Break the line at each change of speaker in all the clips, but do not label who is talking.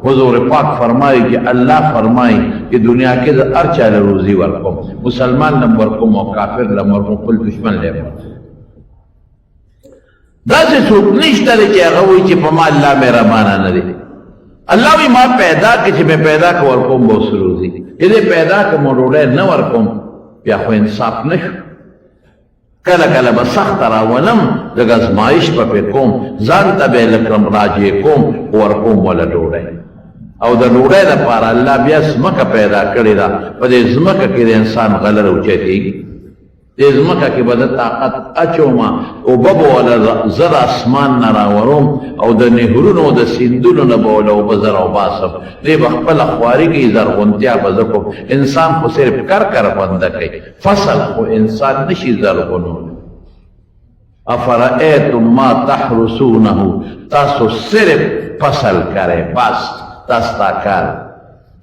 حضور پاک فرمائی کہ اللہ فرمائی کہ دنیا کے ہر چاله روزی ورکوم مسلمان لم ورکوم او کافر لم ورکوم خپل دشمن لم داسې څوک نشته دی چې هغه وایي چې په ما الله مهربانه نه دی الله وی ما پیدا کړ چې مې پیدا کړ ورکوم به اوس روزي دې پیدا کړ مو ډوډۍ نه ورکوم بیا خو انصاف نشو کله کله به سخت راولم دغه ازمایش په کوم ځان ته به لکرم راجع کوم ورکوم ولا ډوډۍ او د ډوډۍ لپاره الله بیا ځمکه پیدا کړې ده په دې ځمکه کې د انسان غلر اوچتېږي دې ځمکه کې به د طاقت اچومه اوبه به وله زر اسمان نه راوروم او د نهرونو د سیندونو نه به وله اوبه زر وباسم دې به خپله خواري کوي زرغونتیا به زه کوم انسان خو صرف کر بنده کوي فصل خو انسان نشي زرغونولی افرأیتم ما تحرسونه تاسو صرف فصل کرے بس تاستا کار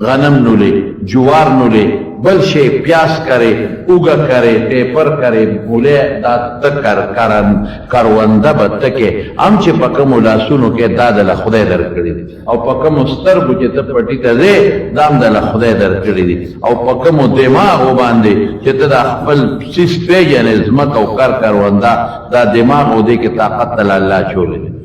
غنم نولے جوار نولے بل شے پیاس کرے اوگا کرے ٹیپر کرے بولے دکر کرونده بتکے ام چه پکمو لاسونو کے دا دل خدای در کردی او پکمو سترگو چه تا پٹی تا دے دام دل خدای در کردی او پکمو دماغو باندے چه تا دا خپل سیس پیجن ازمک او کرونده دا دماغو دے کے طاقت دل اللہ چولے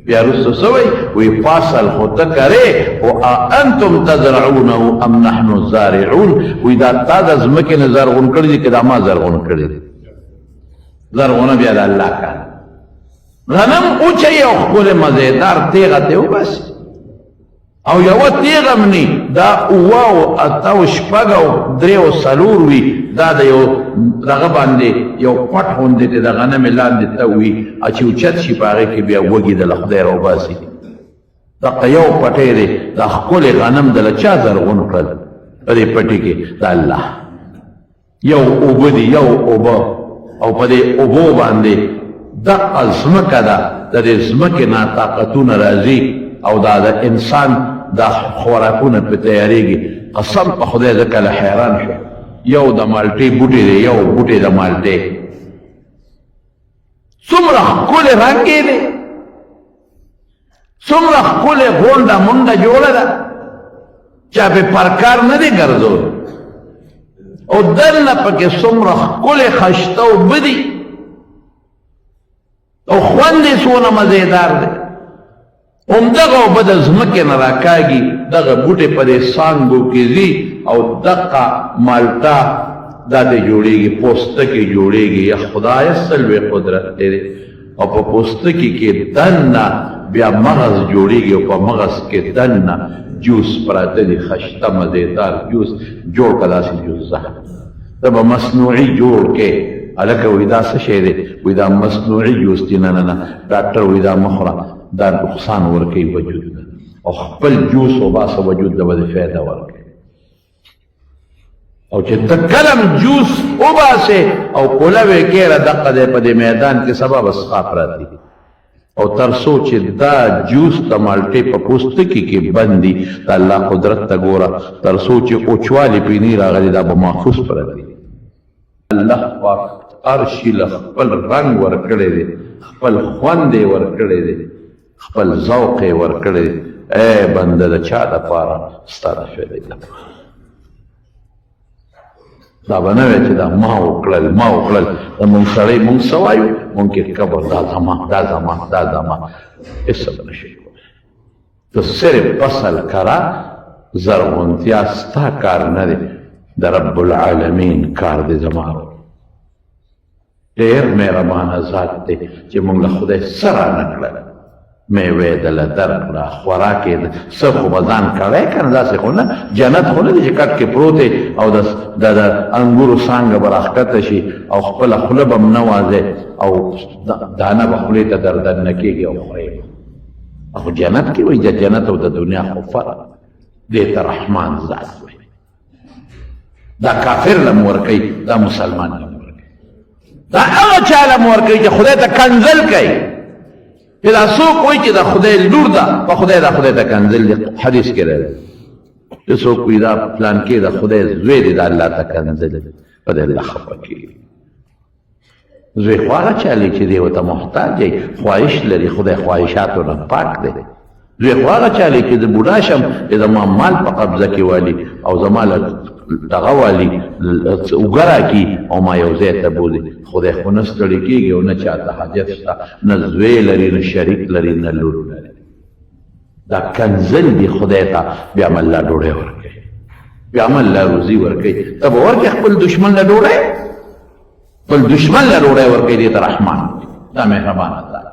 بیا رسو سوئی وی فاصل خود کرے و انتم تزرعونه ام نحن الزارعون وی دا تا دا زمکن زرغون کردی که دا ما زرغون کردی زرغون بیا دا اللہ کان غنم اوچه او خپل مزیدار تیغته و بس او یو تیغم نی دا اواو اتاو شپگو دریو سلور وی دا دا یو دغه باندې یو پټ هوندې ته د غنم لاندې ته وي چې اوچت شي په هغې کې بیا وږي د له خدای راوباسي دغه یو پټی دی د ښکلې غنم د له چا زرغون کړل په دې پټي کې د الله یو اوبه دي یو اوبه او په دې اوبو باندې دغه ځمکه ده د دې ځمکې نه طاقتونه راځي او دا د انسان دا خوراکونه په تیارېږي قسم په خدای زه کله حیران شو یو د مالټې بوټی دی یو بوټی د مالټې څومره ښکلې رنګې دی څومره ښکلې غونډه مونډه جوړه ده چا پې پرکار نه دی ګرځول او دننه پکې څومره ښکلې خشته اوبه دي او خوند یې څونه مزېدار دی همدغه اوبه د ځمکې نه راکاږي دغه بوټې په دې څانګو کې ځي او دغه مالټه دا دې جوړېږي پوستکي جوړېږي یا خدایه سلوې قدرت دی او په پوستکي کې دننه بیا مغز جوړېږي او په مغز کې دننه جوس پراته دي خشته مزېدار جوس جوړ که داسې جوس زه ته به مصنوعي جوړ کې هلکه وایي دا څه شی دی وایي دا مصنوعي جوس دي نه نه نه ډاکټر وایي دا مه خوره دا نقصان ورکوي وجود او خپل جوس وباسه وجود ته به دې فایده ورکوي او چې ته کلم جوس وباسې او کولوې کېره دقه دی په دې میدان کې سبا به څښا پراته دي او تر څو چې دا جوس د مالټې په پوستکي کې بند دي د الله قدرت ته ګوره تر څو چې اوچوالې پې نه راغلي دا به محفوظ پراته دي الله پاک هر شي له خپل رنګ ورکړی دی خپل خوند یې ورکړی دی خپل ذوق یې ورکړی دی ای بنده د چا دپاره ستا د فایدې لپاره دا به نه وی چې دا ما وکړل ما وکړل د مونږ سړی مونږ څه وایو مونږ کې کبر دا زما دا زما دا زما هېڅ به نه شي کولی ته صرف فصل کرا زرغونتیا ستا کار نه دی د رب العالمین کار دی زما ډېر مهربانه ذات دی چې مونږ له خدای څه رانه کړل میوې دله درکړه خوراک یې څه خو به ځان کړی که نه داسې خو نه جنت خو نه دی چې کټ کې پروت او د انګورو څانګه به راښکته شي او خپله خوله به م نه وازې او دانه به خولې ته دردنه کېږي او خورې خو جنت کې وایي د جنت او د دنیا خو فرق دې ته رحمان ذات وایي دا کافر له م ورکوي دا مسلمان له م ورکوي دا هغه چا له م ورکوي چې خدای ته کنځل کوي چې دا څوک وایي چې دا خدای لور ده په خدای دا خدای ته کنځل دی حدیث کې راځي چې څوک وایي دا پلان کې د خدای زوی دی دا الله ته کنځل دی په دې الله خفه کېږي زوی خو هغه چا لري چې دی ورته محتاج دی خواهش لري خدای خواهشاتو نه پاک دی دوی خو هغه چاله کې د بوډا شم چې زما مال په قبضه کې والي او زما دغه والي وګرا کی او ما یو ځای ته بولي خدای خو نه ستړي کېږي او نه چاته حاجت شته نه زوی لري نه شریک لري نه لور لري دا کنزل دی خدای ته بیا م الله ډوډۍ ورکوي بیا م الله روزي ورکوي ته به ورکړې خپل دشمن له ډوډۍ خپل دشمن له ډوډۍ ورکوي دې ته رحمان دا مهربانه ده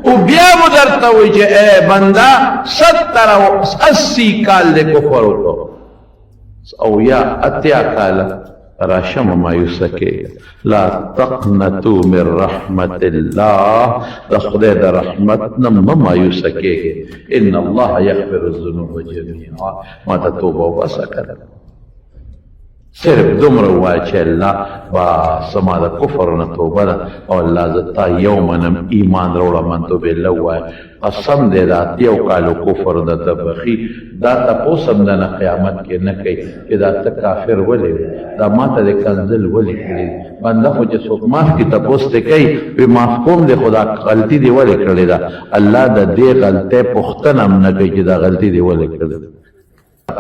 او بیا مو درته وایي چې ای بنده 70 کال د کفر وکړو او یا اتیا کاله راشم مایوسه کېږه لا تقنطوا من رحمت الله د خدای د رحمت نه مه مایوسه کېږئ ان الله یغفر الذنوب جمیعا ما ته توبه وباسه کنه صرف دومره ووایه چې الله بس ما د کفر نه توبه ده او الله زه تا یو منم ایمان راوړه منتو بالله ووایه قسم دی دا اتیو کالو کفر د ته بخي دا تپوس هم نه قیامت کې نه کوي چې دا ته کافر ولې دا ما ته د کنزل ولې کړې بنده خو چې څوک معاف کړي تپوس ته کوي وي معاف کوم دی خو دا غلطي دې ولې کړې ده الله د دې غلطۍ پوښتنه هم نه کوي چې دا غلطي دې ولې کړې ده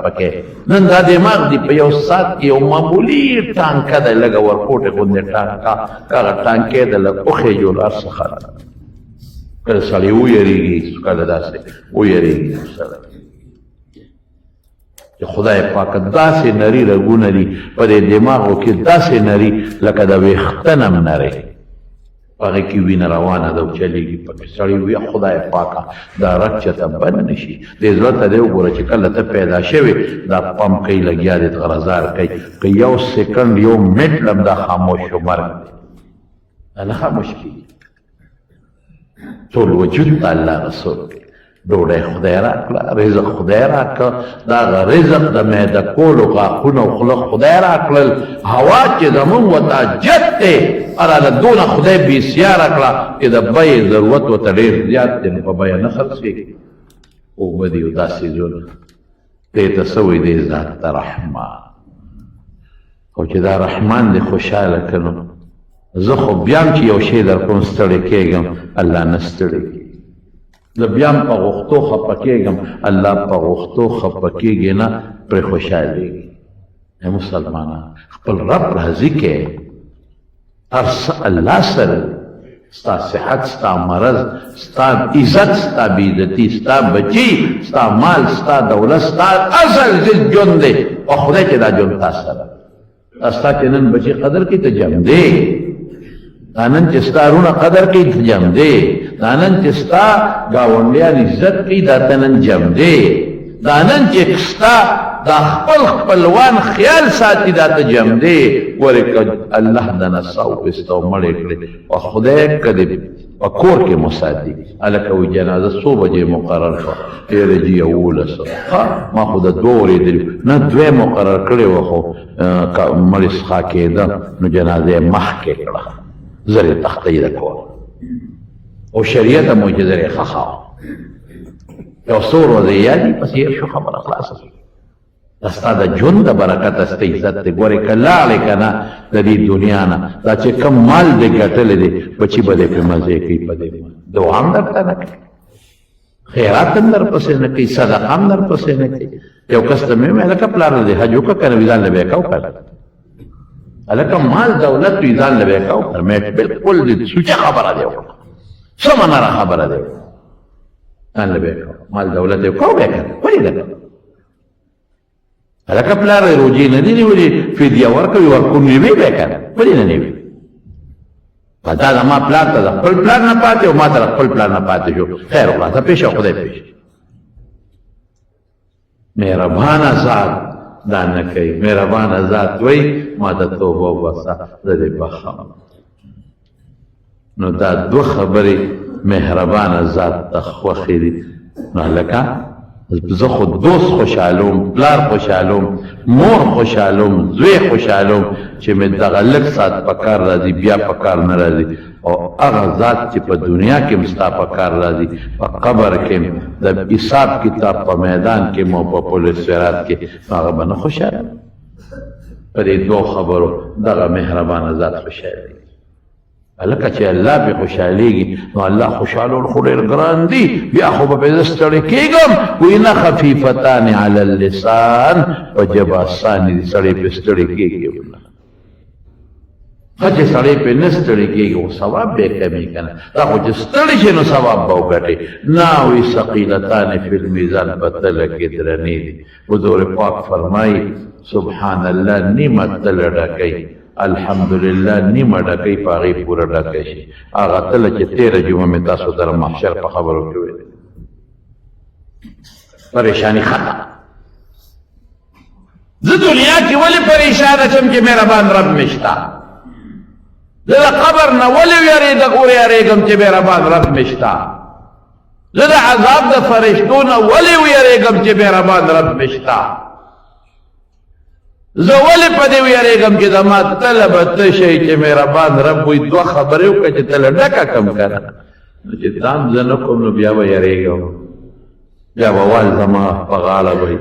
پکې نن دا دماغ دی په یو سات کې یو معمولي ټانکه ده لږه ورکوټې غوندې ټانکه هغه ټانکې ده لږ اوښې جوړ هر څه خراب کله سړی ویریږي کله داسې ویریږي سړی چې خدای پاک داسې نري رګونه دي په دې دماغو کې داسې نري لکه د ویښته نه هم نری هغې کې وینه روانه ده او چلېږي پکې سړی وي خدای پاکه دا رګ چېرته بند نه شي دې زړه ته دې وګوره چې کله ته پیدا شوې دا پمپ کوي لګیا دې غرضار کوي که یو سیکنډ یو منټ لم دا خاموش شو مرګ دی دا نه خاموش کېږي ټول وجود ته الله رسول کوي ډوډۍ خدای راکړه رزق خدای راکړه دا هغه رزق د معده کولو غاښونه او خوله خدای راکړل هوا چې زمونږ ورته جت دی هراله دونه خدای بېسیاره کړه چې د بیې ضرورت ورته ډېر زیات دی نو په بیه نه خرڅېږي اوبه دي او دا څیزونه دې ته څه وایي دې ذات ته رحمان او چې دا رحمان دې خوشحاله کړو زه خو بیا هم چې یو شی در کوم ستړی کېږم الله نه ستړی کېږي زه بیا هم په غوښتو خفه کېږم الله په غوښتو خفه کېږي نه پرې خوشحالېږي ای مسلمانان خپل رب راضي کړئ هر څه الله سره ستا صحت ستا مرض ستا عزت ستا بېعزتي ستا بچي ستا مال ستا دولت ستا اصل ژوند دی او خدای چې دا ژوند تا سره دا ستا چې نن بچي قدر کوي ته جم دی دا نن چې ستا رونه قدر کوي ته جم دی دا نن چې ستا ګاونډیان عزت کوي دا ته نن جم دی دا نن چې ستا دا خپل خپلوان خیال ساتي دا ته جم دی ورې که الله د نڅا وپیسته او مړې کړې او خدای که دې په کور کې مو ساتي هلکه وایي جنازه څو بجې مقرر شوه ډېرې جي 11 ما خو د 2 اورېدلي نه 2 مقرر کړې وه خو مړې څښا کېده نو جنازه یې مخکې کړه زر یې تختۍ ده کور او شریعت هم وایي چې زر یې ښخه وه یو څو ورځې یادي پس هېر شو خبره خلاصه شوه دا ستا د ژوند د برکته ستا عزت دی ګورې که لاړې که نه د دې دنیا نه دا چې کم مال دې ګټلی دی بچي به دې پرې مزې کوي په دې دعا هم درته نه کوي خیرات هم درپسې نه کوي صدقه هم درپسې نه کوي یو کس ته مې ویل هلکه پلار دې حج وکړه که نه وي ځان له به یې کو که هلکه مال دولت وي ځان له به یې کو که مې بلکل دې سوچه خبره دی وکړه سمه نره خبره دی ځان له به یې کو مال دولت یې کو به یې که ولې نه هلکه پلار روجې نه دي نیولې فدیه ورکوي ورکون نیوي به که نه ولې نه نیوي په دا زما پلار ته د خپل پلار نه پاتې او ما ته د خپل پلار نه پاتې شو خیر وکړه ته پېښه خدای پېښ مهربانه ذات دا نه کوي مهربانه ذات وایي ما ته توبه وباسه زه دې بخښم نو دا 2 خبرې مهربانه ذات ته خوښې دي نو هلکه زه خو دوست خوشحالوم پلار خوشحالوم مور خوشحالوم زوی خوشحالوم چې مې دغه لږ ساعت په کار راځي بیا په کار نه راځي او هغه ذات چې په دنیا کې هم ستا په کار راځي په قبر کې د حساب کتاب په میدان کې مو په پل صراط کې هغه به نه خوشحاله په دې 2 خبرو دغه مهربانه ذات خوشحاله لکه چې الله پې خوشحالېږي نو الله خوشحالول خو ډېر ګران دي بیا خو به پې زه ستړی کېږم وایي نه خفیفتان علی اللسان په ژبه اسانې دي سړی پې ستړی کېږي ښه چې سړی پې نه ستړی کېږي خو ثواب به یې کمي که نه دا خو چې ستړی شي نو ثواب به وګټي نه وایي ثقیلتان فی الميزان په تله کې درنې دي حضور پاک فرمایي سبحان الله نیمه تله ډکوي الحمدلله نیمه ډکۍ په هغې پوره ډکی شي هغه تله چې تېره جمعه مې تاسو سره محشر په خبرو کې ویل پریشاني ختم زه دنیا کې ولې پریشانه شم چې مهربان رب مې شته زه د قبر نه ولې ویرېږم چې مهربان رب مې شته زه د عذاب د فرشتو نه ولې ویرېږم چې مهربان رب مې شته زه ولې په دې ویرېږم چې زما تله به ته شئ چې مهربان رب وایي دوه خبرې وکړه چې تله ډکه کم که نه نو چې دام زه نه کوم نو بیا به یریږم بیا به وال زما په غاړه وایي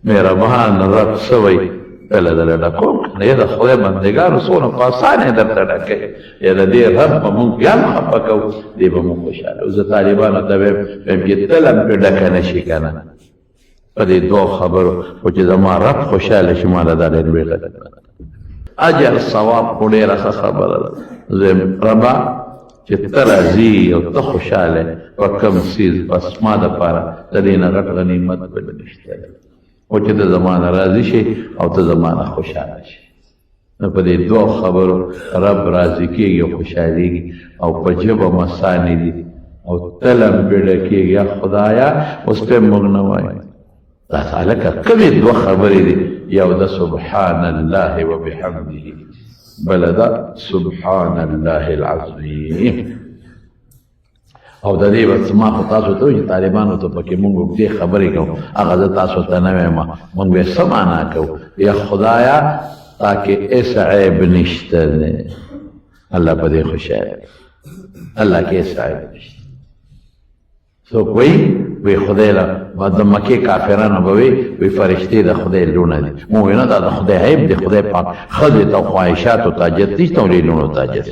مهربان رب څه وایي تله دله ډکوم نه یې د خدای بندګانو څونه په اسانه یې درته ډکوي یا د دې رب به مونږ بیا هم خفه کوو دې به مونږ خوشحاله زه طالبانو ته وایم چې تله هم پرې ډکه نه شي که نه په دې دوه خبرو خو چې زما رب خوشحاله شي ما له دا ډېر لوی خدمت اجر ثواب خو ډېره ښه خبره ده زه ربه چې ته راځي او ته خوشحاله په کوم څیز بس ما دپاره د دې نه غټ غنیمت بل نشته او چې ته زما نه راضي شي او ته زما نه خوشحاله شي نو په دې دوه خبرو رب راضي کېږي او خوشحالېږي او په ژبه مسانې دي او تله هم پرې ډکېږي یا خدایه اوس پې موږ نه وایو دا هلکه کومې دوه خبرې دي یو د سبحان الله وبحمده بله ده سبحان الله العظیم او د دې بس ما خو تاسو ته وایي چې طالبانو ته پکې مونږ اوږدې خبرې کوو هغه زه تاسو ته نه وایم مونږ به څه معنا کوو یا خدایه تا کې هېڅ عیب نشته دی الله په دې خوشحاله الله کې هېڅ عیب نشته څوک وی خدای له د مکې کافرانو به وی فرشتې د خدای لوڼه دي مونږ وایو نه دا د خدای عیب دی خدای پاک ښځې ته خواهشاتو ته حاجت نشته او لوڼو ته حاجت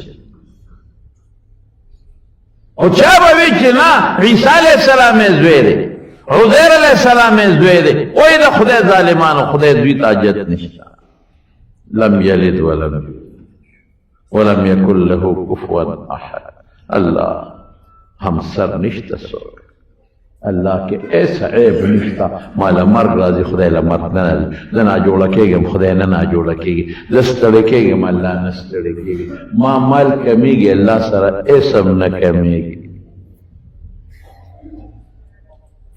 او چا به وی چې نه عیسی علیه السلام یې زوی دی عزیر علیه السلام یې زوی دی وایي د خدای ظالمانو خدای دوی ته حاجت نشته لم یلد ولم یکن له کفوا احد الله همسر نشته څوک الله کې ایسا عیب نشته ما له مرګ راځي خدای له مرګ نه راځي زه ناجوړه کېږم خدای نه ناجوړه کېږي زه ستړی کېږم الله نه ستړی کېږي ما مال کمیږي الله سره ایسم نه کمیږي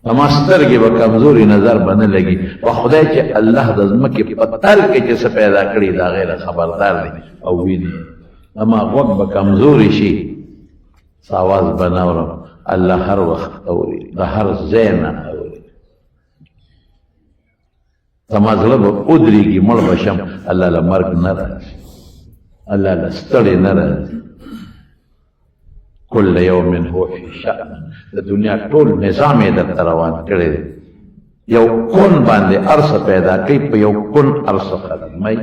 زما سترګې به کمزوري نظر به نه لګي په خدای چې الله د ځمکې په تل کې چې څه پیدا کړي د هغې نه خبردار دی او ویني زما غوږ به کمزوري شي څه اواز به نه اورم الله هر وخت اوري د هر ځای نه اوري زما زړه به ودرېږي مړ به شم الله له مرګ نه راځي الله له ستړی نه راځي کل یوم هو فی شأن د دنیا ټول نظام یې درته روان کړی دی یو کون باندې ارسه پیدا کوي په یو کون ارسه ختموي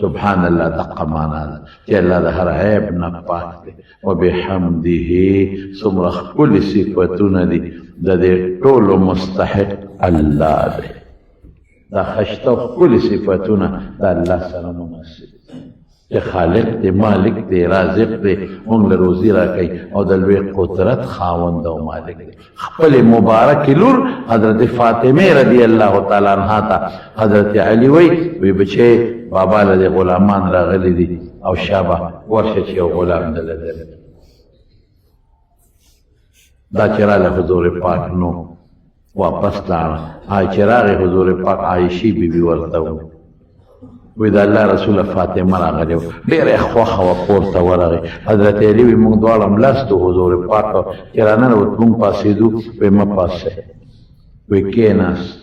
سبحان الله دقه معنا ده چې الله د هر عیب نه پاک دی وبحمده څومره ښکلي صفتونه دي د دې ټولو مستحق الله دی دا خشته ښکلي صفتونه د الله سره مناسب چې خالق دی مالک دی رازق دی مونږ له روزي راکوي او د لوی قدرت خاوند او مالک دی خپلې مبارکې لور حضرت فاطمې رضی الله تعالی عنها ته حضرت علي وی بچې بابا له دې غلامان راغلي دي او شابه ورشه چې یو غلام دله دا چې راغله حضور پاک نو واپس لاړه چې راغی حضور پاک عایشې بیبي ورته وی د الله رسول فاطمه راغلی ډېره خوښه وه کور ته ورغی حضرت علي وی موږ دواړه ملاستو حضور پاک چې راننوت موږ پاسېدو وی مه پاسئ وی کېناست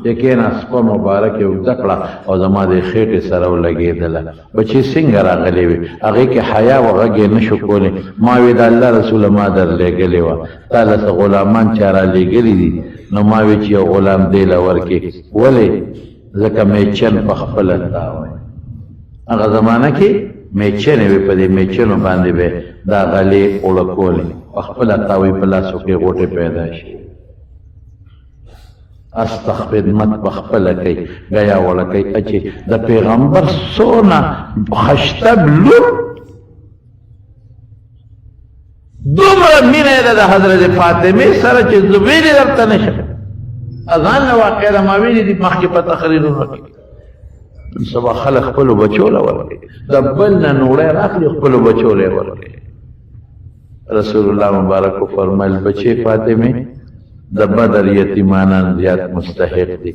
چې کېناست په مبارک یې اوږده کړه او زما د خېټې سره ولګېدله بچې څنګه راغلی وې هغې کې حیا و غږ یې نه شو کولی ما وی د الله رسوله ما در لېږلې وه تا له څه غلامان چا را لېږلي دي نو ما وی چې یو غلام دې له ورکې ولې ځکه میچن په خپله تا وایي هغه زمانه کې میچنې وې په دې میچنو باندې به دا غلې اړکولې په خپله تاوی په لاسو کې غوټې پیدا شي استخ خدمت په خپله کوي ګیا وړه کوي چې د پیغمبر څونه خشتب لور دومره مینه ده د حضرت فاطمې سره چې زبیر درته نشم اذان واقع ده ما ویلي دي مخکې په تقریرونو کې سبا خلک خپلو بچو له ورکوي د بل نه نوړی راخلي خپلو بچو له ورکوي رسول الله مبارک فرمایل بچې فاطمې د بدر یتیمانان زیات مستحق دي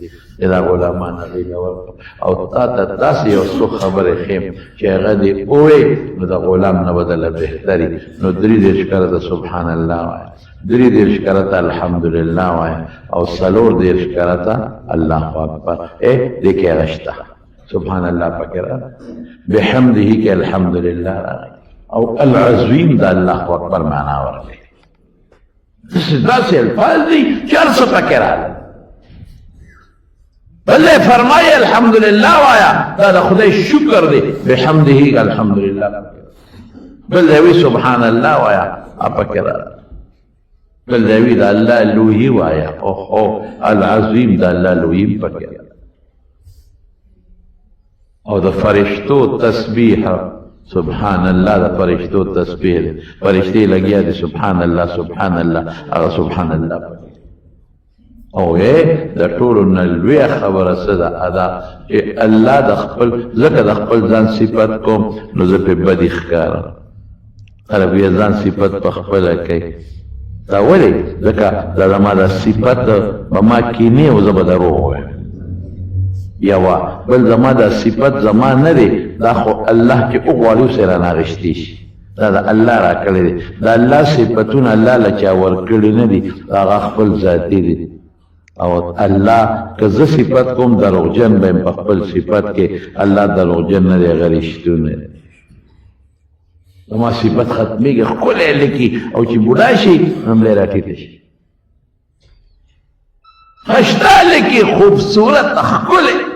دا غلامان هغې له ورکړه او تا ته داسې یو څو خبرې ښیم چې هغه دې ووایې نو د غلام نه به دله بهتري نو 33 کرته سبحان الله وایه 33 کرته الحمدلله وایه او 34 کرته الله اکبر دې کې هغه شته سبحان الله پکې راغی بحمده کې الحمدلله راغی او العظیم د الله اکبر معنا ورکړي داسې الفاظ دي چې هر څه پکې راغلي بلې فرمایي الحمدلله وایا دا د خدای شکر دی بحمده الحمدلله بلې وی سبحان الله وایا پکې راغلي بلې وی د الله لوی وایا او العظیم د الله لوی پکې او د فرشتو تسبیح سبحان الله د فرشتو تسبیح فرشتي لګیا دي سبحان الله سبحان الله هغه سبحان الله او د ټولو نه لویه خبره څه ده ادا چې الله د خپل ځکه د خپل ځان صفت کوم نو زه پې بدي ښکارم خلک بیا ځان صفت په خپله کوي دا ولې ځکه دا زما د صفت به ما کینې او زه به دروغ وایم یوا بل زما دا صفت زما نه دی دا خو الله چې وغواړي سره ناغشتي شي دا د الله راکړی دی د الله صفتونه الله له چا ورکړي نه دي هغه خپل ذاتي دي او الله که زه صفت کوم دروغجن به یم په خپل صفت کې الله دروغجن نه دی هغه رښتون دی زما صفت ختمېږي ښکلی لیکي او چې بوډا شي هم لی راټیټه شي خشتا لیکي خوبصورت ښکلی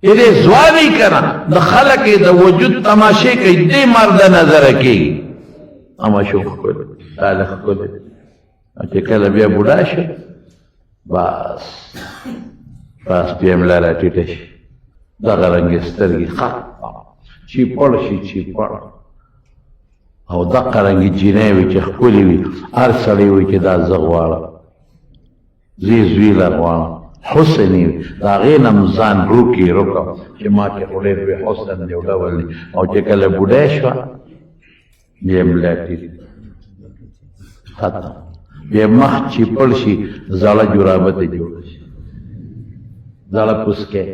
دې ځواني کنه د خلک د وجود تماشې کوي دې مرد نظر کوي تماشو ښکلی هله ښکلی چې کله بیا بوډا شي بس بیا ملا راټیټه شي دغه رنګې سترګې چې پړ شي چې پړ او دغه رنګې جینۍ وي چې ښکلې وي هر سړی وي چې دا زه غواړم زوی له غواړم حسن وي د هغې نه م ځان روکې روکم چې ما کې خو ډېر بې حسن دی او ډول دی او چې کله بوډۍ شوه بیا یې ملا ټیټ ختم بیا مخ چې پړ شي زړه جرابه ته جوړه شي زړه پوسکې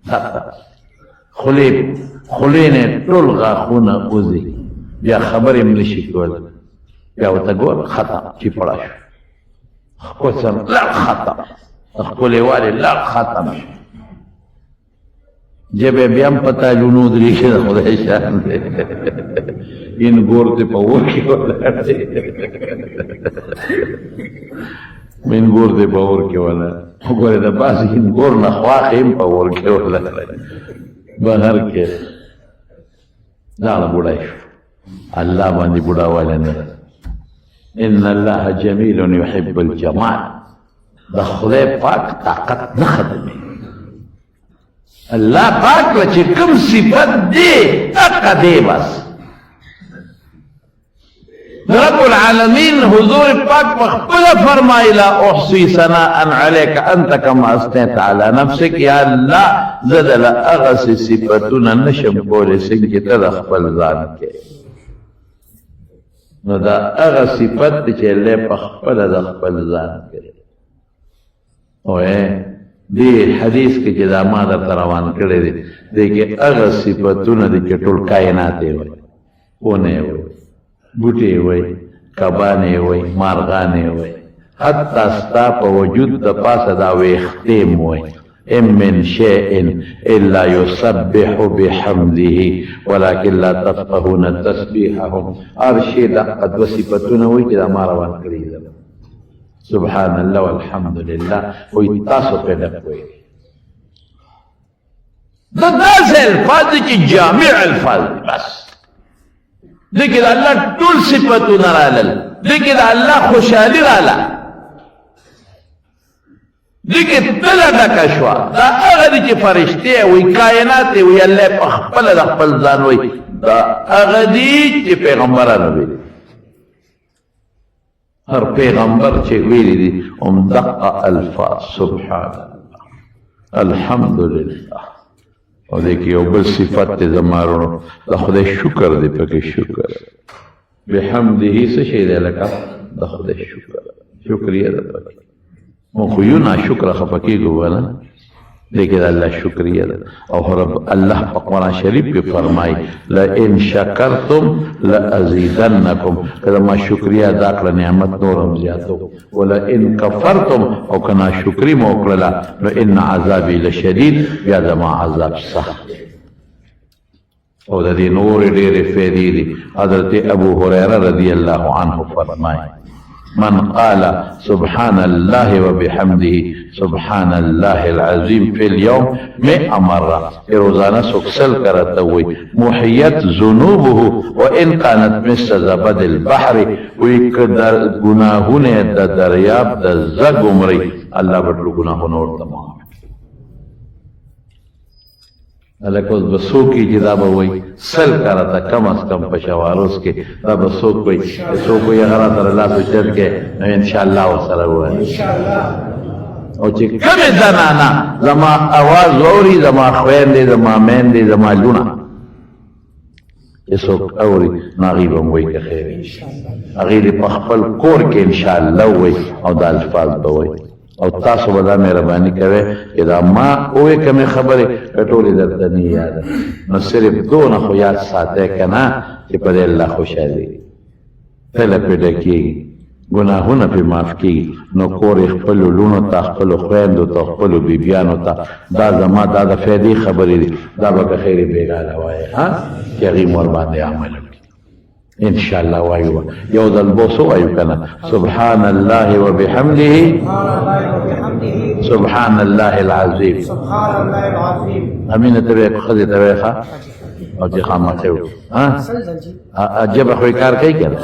ختم خولې نه ټول غاښونه وځي بیا خبرې م نشي کولی بیا ورته ګوره ختم چې پړه شو قسم لا ختم خپلې والې لا ختم جبې بیا هم پتا لونو درېږي د خدای شان دی این ګور دې په اور کې ولاړ دی من ګور دې په اور کې ولاړ وګوره د باز این ګور نه خواښې هم په اور کې ولاړ بهر کې دغه بوډۍ شو الله باندې بوډاوالی نه ان الله جمیل یحب الجمال د خدای پاک طاقت نه ختمي الله پاک له چې کوم صفت دی هغه دی بس رب العالمین حضور پاک په خپله فرمایله احصي ثناء علیک انت کما اثنیت علی نفسک یا الله زه دله هغسې صفتونه نشم کولی څنګه چې ته د خپل ځان کې نو دا هغه صفت دی چې الله په خپله د خپل ځان کوي او دې حدیث کې چې دا ما درته روان کړی دی دې کې هغه صفتونه دي چې ټول کائنات یې وایي ونه یې وایي بوټي یې وایي کبان یې وایي مارغان یې وایي حتی ستا په وجود د پاسه دا ویښتې م وایي ان من شيء الا يسبح بحمده ولكن لا تفقهون تسبيحهم هر شي دقه دوه صفتونه وایي چې دا ما روان کړي دي سبحان الله والحمد لله وایي تاسو پې ډک وایي دا داسې الفاظ دي چې جامع الفاظ دي بس دې کې د الله ټول صفتونه رالل دې کې د الله خوشحالي راله دې کې تله ډکه شوه دا هغه دي چې فرشتې وي کائنات وي الله په خپله د خپل ځان وي دا هغه دي چې پیغمبرانو ویلي هر پیغمبر چې ویلي دي دقه الفاظ سبحان الله الحمدلله او دې کې یو بل صفت دی زمارونو د خدای شکر دی پکې شکر بحمده څه شی دی لکه د خدای شکریه ده پکې مو خو یو ناشکره خفه کېږو وله دې کې د الله شکریه ده او رب الله په قرآن شریف کې فرمایي لئن شکرتم لازیدنکم کله ما شکریه ادا کړه نعمت نور هم زیاتو ولئن کفرتم او که ناشکري مو وکړله نو ان عذابي لشدید بیا زما عذاب سخت او د دې نورې ډېرې فایدې دي حضرت ابو هريره رضی الله عنه فرمایي من قال سبحان الله وبحمده سبحان الله العظيم في اليوم 100 مرة روزانہ سکسل کرتا ہوئی محیت ذنوبه وان كانت مثل زبد البحر ویکدر گناہون دا دریاب دا زگ عمری اللہ بڑلو گناہون اور تمام لکه اوس به څوک یې چې دا به وایي سل کاله ته کم از کم په شواروس کې دا به څوک وایي څوک وایي هغه راته لاس اوچت کې نو انشاءالله ورسره ووایي او چې کمې زنانه زما اواز اوري زما خویندې زما میندې زما لونه چې څوک اوري نو هغې به م وایي که خیر هغې دې په خپل کور کې انشاءالله وایي او دا الفاظ به وایي او تاسو به دا مهرباني کوئ چې دا ما اوې کمې خبرې ټولې درته نه یاده نو صرف دونه خو یاد ساتئ که نه چې په دې الله خوشحالي تله پې ډکېږي ګناهونه پې معاف کېږي نو کور یې خپلو لوڼو ته خپلو خویندو ته خپلو بیبیانو ته دا زما دا د فایدې خبرې دي دا به که خیر بېګاله وایي چې هغې مور باندې عمل وکړي ان شاء الله وایو یو ځل بوسو وایو کنه سبحان الله وبحمده سبحان الله العظیم امینه ته خدای ته وایخه او چې خامخې و جبه خو کار کوي کنه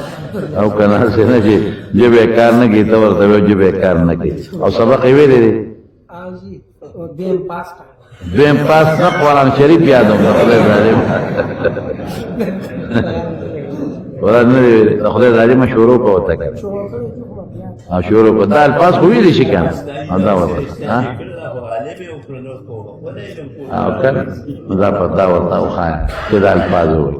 او کنه هسې نه چې جبه کار نه کوي ته ورته وایو جبه کار نه کوي او سبق یې ویلی دی دویم پاس نه قرآن شریف یادوم د خدای ظالم ورځ نه دی د خدای ظالمه شروع کو وته کنه او شروع کو دا الفاظ خو ویلی شي کنه دا ورته او کنه دا په دا ورته خو چې دا الفاظ وایي